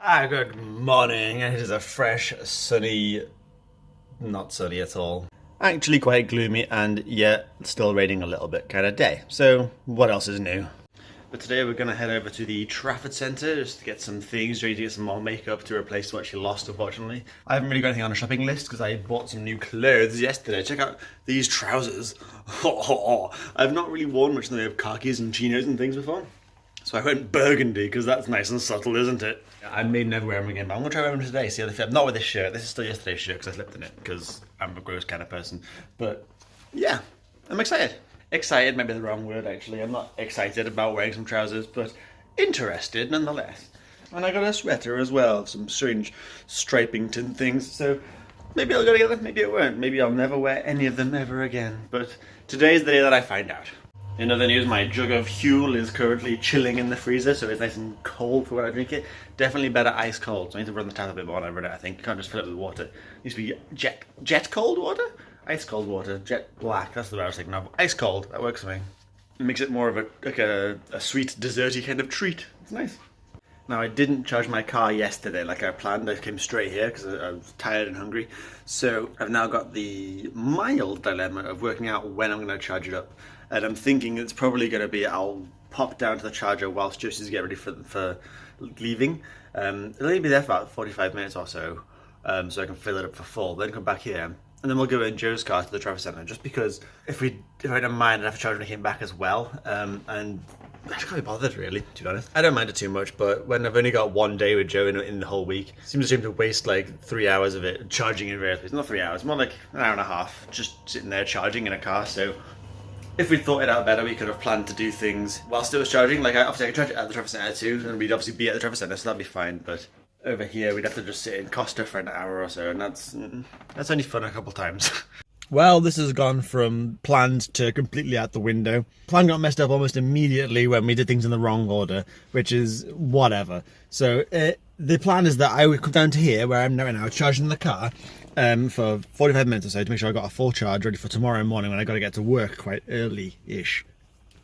Good morning. It is a fresh, sunny, not sunny at all. Actually quite gloomy and yet still raining a little bit kind of day. So what else is new? But today we're going to head over to the Trafford Centre just to get some things, ready to get some more makeup to replace what she lost, unfortunately. I haven't really got anything on a shopping list because I bought some new clothes yesterday. Check out these trousers. I've not really worn much in the way of khakis and chinos and things before. So I went burgundy because that's nice and subtle, isn't it? I may never wear them again, but I'm going to try wearing them today, see how they fit. Not with this shirt. This is still yesterday's shirt because I slept in it because I'm a gross kind of person. But yeah, I'm excited. Excited might be the wrong word, actually. I'm not excited about wearing some trousers, but interested nonetheless. And I got a sweater as well, some strange striping things. So maybe I'll go together, maybe I won't. Maybe I'll never wear any of them ever again. But today's the day that I find out. In other news, my jug of Huel is currently chilling in the freezer, so it's nice and cold for when I drink it. Definitely better ice cold, so I need to run the tap a bit more when I run it, I think. You can't just fill it with water. It needs to be jet cold water? Ice cold water, jet black, that's the word I was thinking of. Ice cold, that works for me. It makes it more of a sweet, desserty kind of treat. It's nice. Now, I didn't charge my car yesterday like I planned. I came straight here because I was tired and hungry. So I've now got the mild dilemma of working out when I'm going to charge it up. And I'm thinking it's probably going to be I'll pop down to the charger whilst Josie's getting ready for leaving. It'll only be there for about 45 minutes or so, so I can fill it up for full. Then come back here. And then we'll go in Joe's car to the Trafford Centre, just because if I don't mind, I'd have to charge when I came back as well. And I just can't be bothered, really, to be honest. I don't mind it too much, but when I've only got one day with Joe in the whole week, it seems to waste like 3 hours of it charging in various places. Not 3 hours, more like an hour and a half, just sitting there charging in a car. So if we'd thought it out better, we could have planned to do things whilst it was charging. Like, obviously, I could charge it at the Trafford Centre too, and we'd obviously be at the Trafford Centre, so that'd be fine. But over here, we'd have to just sit in Costa for an hour or so, and that's only fun a couple times. Well, this has gone from planned to completely out the window. Plan got messed up almost immediately when we did things in the wrong order, which is whatever. So the plan is that I would come down to here, where I'm right now, charging the car for 45 minutes or so to make sure I got a full charge ready for tomorrow morning when I got to get to work quite early-ish.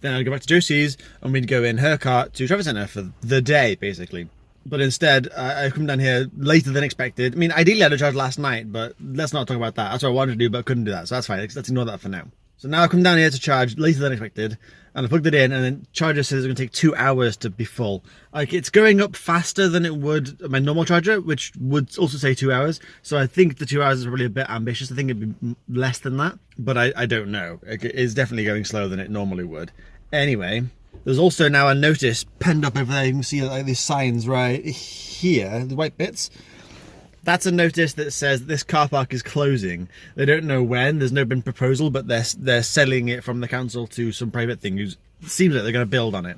Then I'd go back to Josie's and we'd go in her car to Trafford Centre for the day, basically. But instead, I come down here later than expected. I mean, ideally I had a charge last night, but let's not talk about that. That's what I wanted to do, but couldn't do that, so that's fine. Let's ignore that for now. So now I've come down here to charge later than expected, and I plugged it in, and then charger says it's going to take 2 hours to be full. Like, it's going up faster than it would my normal charger, which would also say 2 hours. So I think the 2 hours is probably a bit ambitious. I think it'd be less than that, but I don't know. It is definitely going slower than it normally would. Anyway, there's also now a notice penned up over there. You can see like these signs right here, the white bits. That's a notice that says this car park is closing. They don't know when. There's no been proposal, but they're selling it from the council to some private thing who seems like they're going to build on it.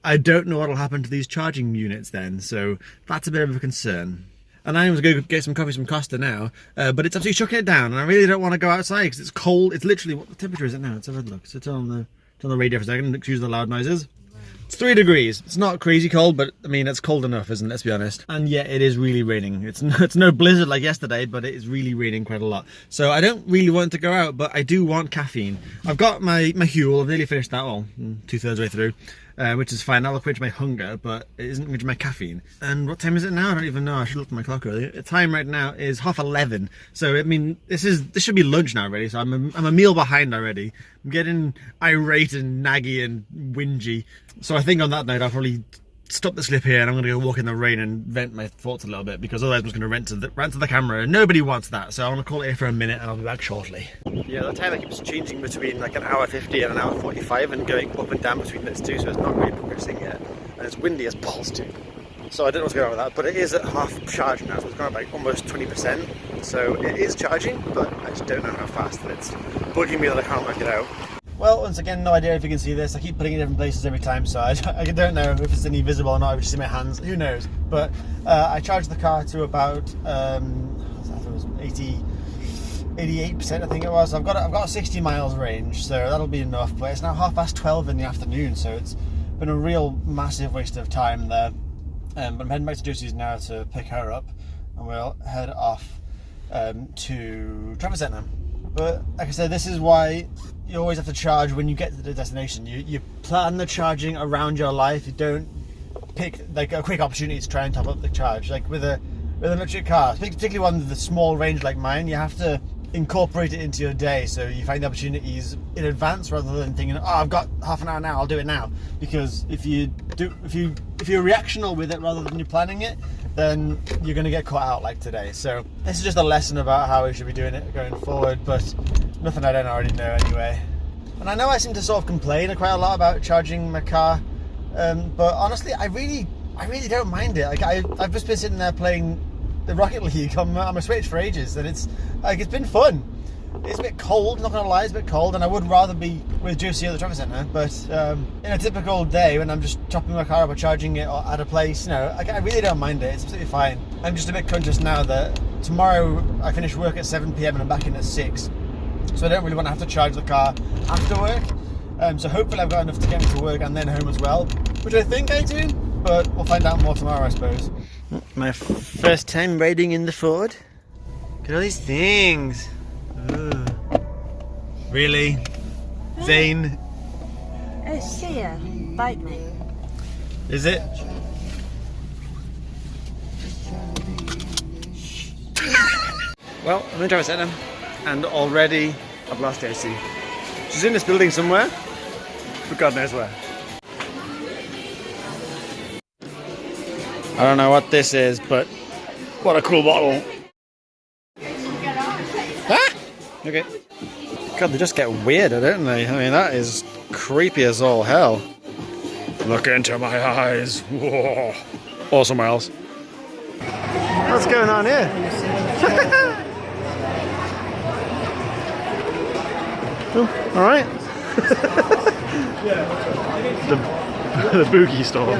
I don't know what will happen to these charging units then, so that's a bit of a concern. And I was going to get some coffee from Costa now, but it's absolutely chucking it down, and I really don't want to go outside because it's cold. It's literally, what temperature is it now? Let's have a look. So turn on the radio for a second, excuse the loud noises. It's 3 degrees. It's not crazy cold, but I mean, it's cold enough, isn't it? Let's be honest. And yeah, it is really raining. It's no blizzard like yesterday, but it is really raining quite a lot. So I don't really want to go out, but I do want caffeine. I've got my Huel. I've nearly finished that all, 2/3 way through. Which is fine. That'll quench my hunger, but it isn't quenching my caffeine. And what time is it now? I don't even know. I should look at my clock earlier. The time right now is 11:30. So I mean, this should be lunch now already. So I'm a meal behind already. I'm getting irate and naggy and whingy. So I think on that note, I'll probably stop the slip here, and I'm going to go walk in the rain and vent my thoughts a little bit, because otherwise I'm just going to rant to the camera, and nobody wants that. So I'm going to call it here for a minute, and I'll be back shortly. Yeah, the time keeps changing between like an hour 50 and an hour 45, and going up and down between those two, so it's not really progressing yet. And it's windy as balls too. So I don't know what's going on with that, but it is at half charge now, so it's gone up like almost 20%. So it is charging, but I just don't know how fast, and it's bugging me that I can't work it out. Well, once again, no idea if you can see this. I keep putting it in different places every time, so I don't know if it's any visible or not. If you see my hands, who knows? But I charged the car to about I thought it was 88%, I think it was. I've got a 60 miles range, so that'll be enough. But it's now 12:30 in the afternoon, so it's been a real massive waste of time there. But I'm heading back to Josie's now to pick her up, and we'll head off to Trafford Centre. But like I said, this is why you always have to charge when you get to the destination. You plan the charging around your life. You don't pick like a quick opportunity to try and top up the charge. Like with an electric car, particularly one with a small range like mine, you have to incorporate it into your day, so you find the opportunities in advance rather than thinking, oh, I've got half an hour now, I'll do it now. Because if you're reactional with it rather than you're planning it, then you're going to get caught out like today. So this is just a lesson about how we should be doing it going forward, but nothing I don't already know anyway. And I know I seem to sort of complain quite a lot about charging my car, but honestly I really don't mind it. Like I've just been sitting there playing the Rocket League on my Switch for ages, and it's been fun. It's a bit cold, not gonna lie, it's a bit cold, and I would rather be with Josie at the traffic centre, but in a typical day when I'm just topping my car up or charging it at a place, you know, I really don't mind it. It's absolutely fine. I'm just a bit conscious now that tomorrow I finish work at 7 PM and I'm back in at 6, so I don't really want to have to charge the car after work. So hopefully I've got enough to get me to work and then home as well, which I think I do, but we'll find out more tomorrow, I suppose. My first time riding in the Ford. Look at all these things. Ooh. Really? Zane? It's here. Bite me. Is it? Well, I'm in the traffic centre, and already I've lost AC. She's in this building somewhere, but God knows where. I don't know what this is, but what a cool bottle. Ah! Okay. God, they just get weirder, don't they? I mean, that is creepy as all hell. Look into my eyes. Whoa. Or somewhere else. What's going on here? Oh, alright. the boogie store.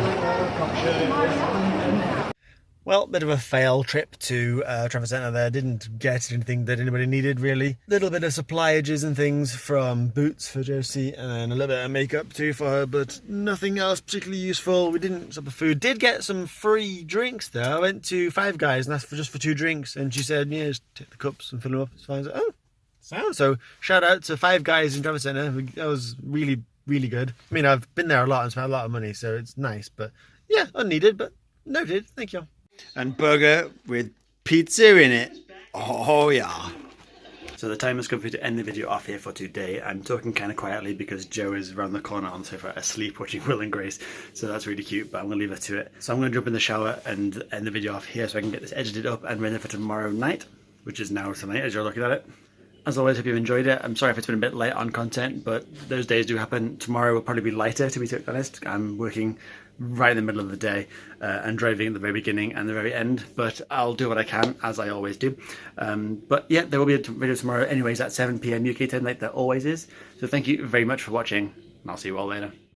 Well, bit of a fail trip to traffic centre there. Didn't get anything that anybody needed, really. Little bit of suppliages and things from Boots for Josie, and a little bit of makeup too for her, but nothing else particularly useful. We didn't stop the food. Did get some free drinks though. I went to Five Guys and asked for just 2 drinks, and she said, yeah, just take the cups and fill them up. It's fine. I was like, oh, sound. So shout out to Five Guys in traffic centre. That was really, really good. I mean, I've been there a lot and spent a lot of money, so it's nice, but yeah, unneeded, but noted. Thank you. And burger with pizza in it. Oh yeah. So the time has come for me to end the video off here for today. I'm talking kind of quietly because Joe is around the corner on the sofa asleep watching Will and Grace. So that's really cute, but I'm going to leave her to it. So I'm going to jump in the shower and end the video off here so I can get this edited up and ready for tomorrow night, which is now tonight as you're looking at it. As always, hope you've enjoyed it. I'm sorry if it's been a bit light on content, but those days do happen. Tomorrow will probably be lighter, to be totally honest. I'm working right in the middle of the day and driving at the very beginning and the very end, but I'll do what I can, as I always do. But yeah, there will be a video tomorrow anyways at 7 PM UK time, like there always is. So thank you very much for watching, and I'll see you all later.